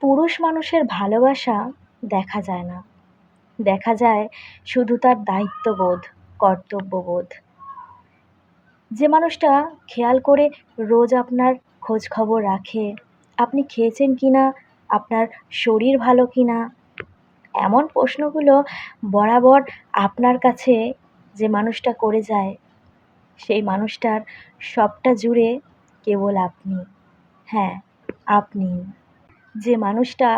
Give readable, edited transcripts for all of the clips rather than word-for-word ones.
পুরুষ মানুষের ভালোবাসা দেখা যায় না। দেখা যায় শুধু তার দায়িত্ববোধ, কর্তব্যবোধ। যে মানুষটা খেয়াল করে রোজ আপনার খোঁজ খবর রাখে, আপনি খেয়েছেন কিনা, আপনার শরীর ভালো কিনা, এমন প্রশ্নগুলো বরাবর আপনার কাছে যে মানুষটা করে যায়, সেই মানুষটার সবটা জুড়ে কেবল আপনি। হ্যাঁ, আপনি। যে মানুষটা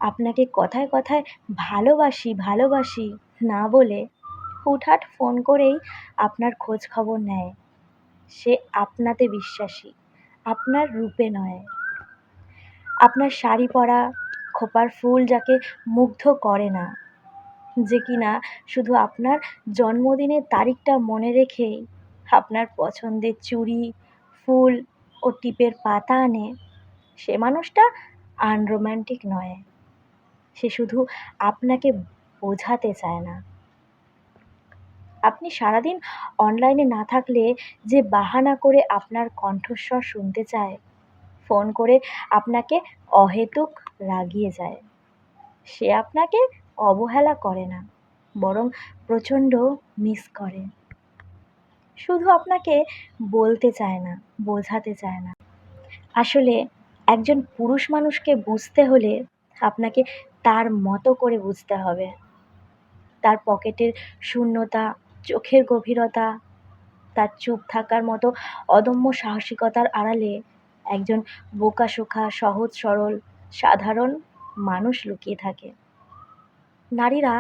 আপনাকে কথায় কথায় ভালোবাসি ভালোবাসি না বলে হুটহাট ফোন করেই আপনার খোঁজ খবর নেয়, সে আপনাতে বিশ্বাসী, আপনার রূপে নয়। আপনার শাড়ি পরা, খোপার ফুল যাকে মুগ্ধ করে না, যে কিনা শুধু আপনার জন্মদিনের তারিখটা মনে রেখেই আপনার পছন্দের চুড়ি, ফুল ও টিপের পাতা আনে, সে মানুষটা আনরোম্যান্টিক নয়। সে শুধু আপনাকে বোঝাতে চায় না। আপনি সারাদিন অনলাইনে না থাকলে যে বাহানা করে আপনার কণ্ঠস্বর শুনতে চায়, ফোন করে আপনাকে অহেতুক রাগিয়ে যায়, সে আপনাকে অবহেলা করে না, বরং প্রচণ্ড মিস করে। শুধু আপনাকে বলতে চায় না, বোঝাতে চায় না। আসলে একজন পুরুষ মানুষকে বুঝতে হলে আপনাকে তার মতো করে বুঝতে হবে। তার পকেটের শূন্যতা, চোখের গভীরতা, তার চুপ থাকার মতো অদম্য সাহসিকতার আড়ালে একজন বোকাশোখা, সহজ সরল, সাধারণ মানুষ লুকিয়ে থাকে। নারীরা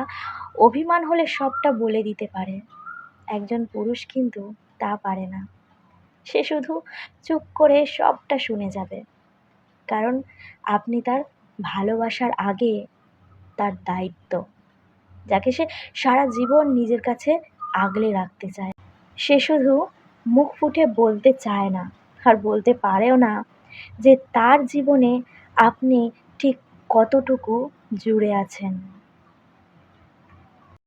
অভিমান হলে সবটা বলে দিতে পারে, একজন পুরুষ কিন্তু তা পারে না। সে শুধু চুপ করে সবটা শুনে যাবে, কারণ আপনি তার ভালোবাসার আগে তার দায়িত্ব, যাকে সে সারা জীবন নিজের কাছে আগলে রাখতে চায়। সে শুধু মুখ ফুটে বলতে চায় না, আর বলতে পারেও না যে তার জীবনে আপনি ঠিক কতটুকু জুড়ে আছেন।